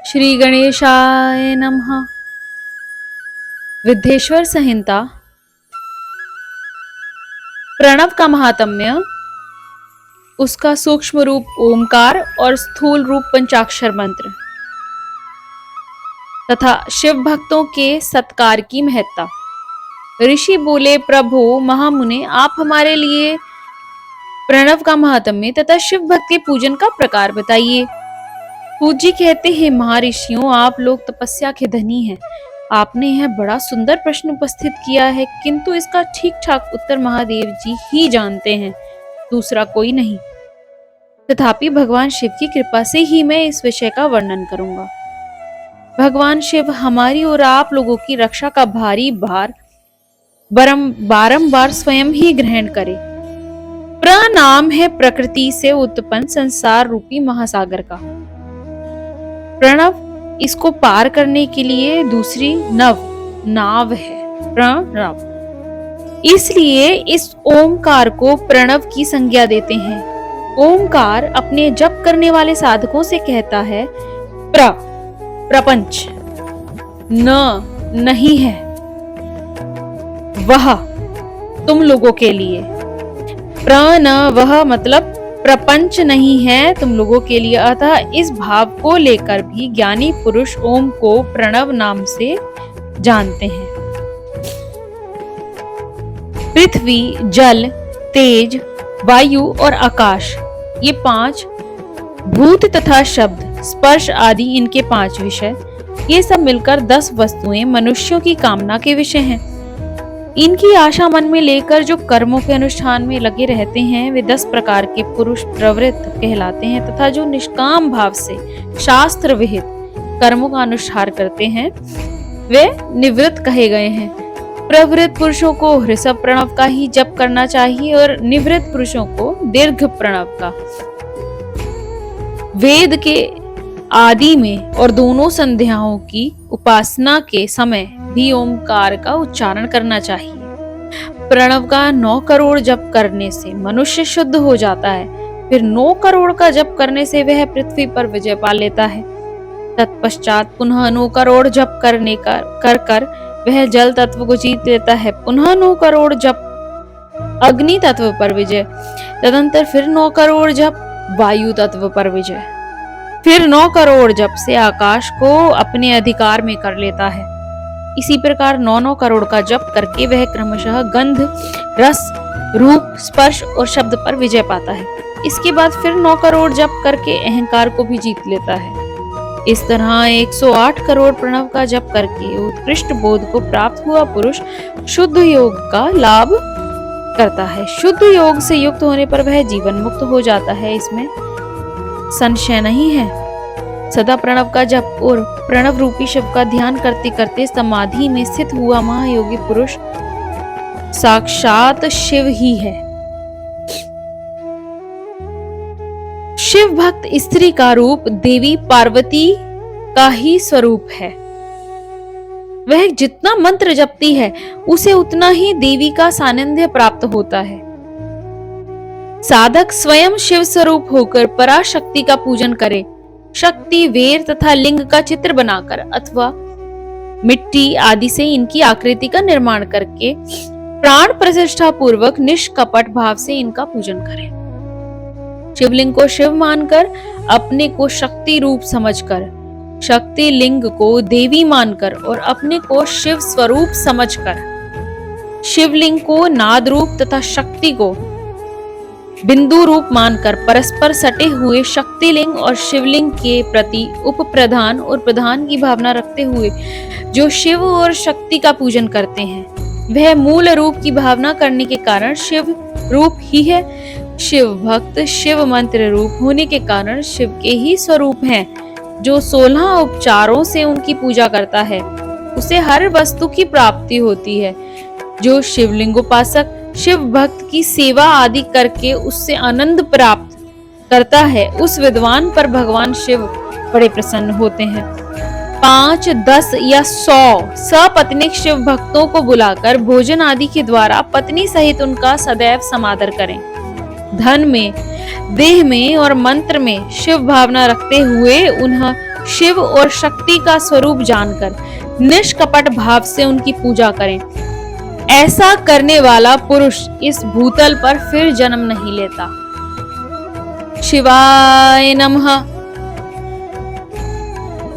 श्री गणेशाय नमः। विद्येश्वर संहिता प्रणव का महात्म्य, उसका सूक्ष्म रूप ओमकार और स्थूल रूप पंचाक्षर मंत्र तथा शिव भक्तों के सत्कार की महत्ता। ऋषि बोले, प्रभु महामुने, आप हमारे लिए प्रणव का महात्म्य तथा शिव भक्त के पूजन का प्रकार बताइए। पूज्य कहते हैं, महर्षियों, आप लोग तपस्या के धनी हैं। आपने यह बड़ा सुंदर प्रश्न उपस्थित किया है, किंतु इसका ठीक ठाक उत्तर महादेव जी ही जानते हैं, दूसरा कोई नहीं। तथापि भगवान शिव की कृपा से ही मैं इस विषय का वर्णन करूंगा। भगवान शिव हमारी और आप लोगों की रक्षा का भारी भार बारंबार स्वयं ही ग्रहण करे। प्रनाम है प्रकृति से उत्पन्न संसार रूपी महासागर का। प्रणव इसको पार करने के लिए दूसरी नाव है, प्रणव। इसलिए इस ओमकार को प्रणव की संज्ञा देते हैं। ओमकार अपने जप करने वाले साधकों से कहता है, प्रपंच नहीं है, वह तुम लोगों के लिए। वह मतलब प्रपंच नहीं है तुम लोगों के लिए। अतः इस भाव को लेकर भी ज्ञानी पुरुष ओम को प्रणव नाम से जानते हैं। पृथ्वी, जल, तेज, वायु और आकाश, ये 5 भूत तथा शब्द, स्पर्श आदि इनके 5 विषय, ये सब मिलकर 10 वस्तुएं मनुष्यों की कामना के विषय हैं। इनकी आशा मन में लेकर जो कर्मों के अनुष्ठान में लगे रहते हैं, वे 10 प्रकार के पुरुष प्रवृत्त कहलाते हैं। तथा जो निष्काम भाव से शास्त्र विहित कर्मों का अनुष्ठान करते हैं, वे निवृत्त कहे गए हैं। प्रवृत्त पुरुषों को ऋषभ प्रणव का ही जप करना चाहिए और निवृत्त पुरुषों को दीर्घ प्रणव का। वेद के आदि में और दोनों संध्याओं की उपासना के समय भी ओमकार का उच्चारण करना चाहिए। प्रणव का 9 करोड़ जप करने से मनुष्य शुद्ध हो जाता है। फिर 9 करोड़ का जप करने से वह पृथ्वी पर विजय पा लेता है। तत्पश्चात पुनः 9 करोड़ जप करने कर वह जल तत्व को जीत लेता है। पुनः 9 करोड़ जप अग्नि तत्व पर विजय, तदंतर फिर 9 करोड़ जप वायु तत्व पर विजय, फिर 9 करोड़ जप से आकाश को अपने अधिकार में कर लेता है। इसी प्रकार 9 करोड़ का जप करके वह क्रमशः गंध, रस, रूप, स्पर्श और शब्द पर विजय पाता है। इसके बाद फिर 9 करोड़ जप करके अहंकार को भी जीत लेता है। इस तरह 108 करोड़ प्रणव का जप करके उत्कृष्ट बोध को प्राप्त हुआ पुरुष शुद्ध योग का लाभ करता है। शुद्ध योग से युक्त होने पर वह जीवन मुक्त हो जाता है, इसमें संशय नहीं है। सदा प्रणव का जप और प्रणव रूपी शिव का ध्यान करते करते समाधि में स्थित हुआ महायोगी पुरुष साक्षात शिव ही है। शिव भक्त स्त्री का रूप देवी पार्वती का ही स्वरूप है। वह जितना मंत्र जपती है, उसे उतना ही देवी का सानिध्य प्राप्त होता है। साधक स्वयं शिव स्वरूप होकर पराशक्ति का पूजन करे। शक्ति, वेर तथा लिंग का चित्र बनाकर अथवा मिट्टी आदि से इनकी आकृति का निर्माण करके प्राण प्रतिष्ठा पूर्वक निष्कपट भाव से इनका पूजन करें। शिवलिंग को शिव मानकर, अपने को शक्ति रूप समझकर, शक्ति लिंग को देवी मानकर और अपने को शिव स्वरूप समझकर, शिवलिंग को नाद रूप तथा शक्ति को बिंदु रूप मानकर परस्पर सटे हुए शक्तिलिंग और शिवलिंग के प्रति उप प्रधान और प्रधान की भावना रखते हुए जो शिव और शक्ति का पूजन करते हैं, वह मूल रूप की भावना करने के कारण शिव रूप ही है। शिव भक्त शिव मंत्र रूप होने के कारण शिव के ही स्वरूप हैं। जो 16 उपचारों से उनकी पूजा करता है, उसे हर वस्तु की प्राप्ति होती है। जो शिवलिंग उपासक शिव भक्त की सेवा आदि करके उससे आनंद प्राप्त करता है, उस विद्वान पर भगवान शिव बड़े प्रसन्न होते हैं। 5, 10 या 100 सपत्नीक शिव भक्तों को बुलाकर भोजन आदि के द्वारा पत्नी सहित उनका सदैव समादर करें। धन में, देह में और मंत्र में शिव भावना रखते हुए उन्हें शिव और शक्ति का स्वरूप जानकर निष्कपट भाव से उनकी पूजा करें। ऐसा करने वाला पुरुष इस भूतल पर फिर जन्म नहीं लेता। शिवाय नमः।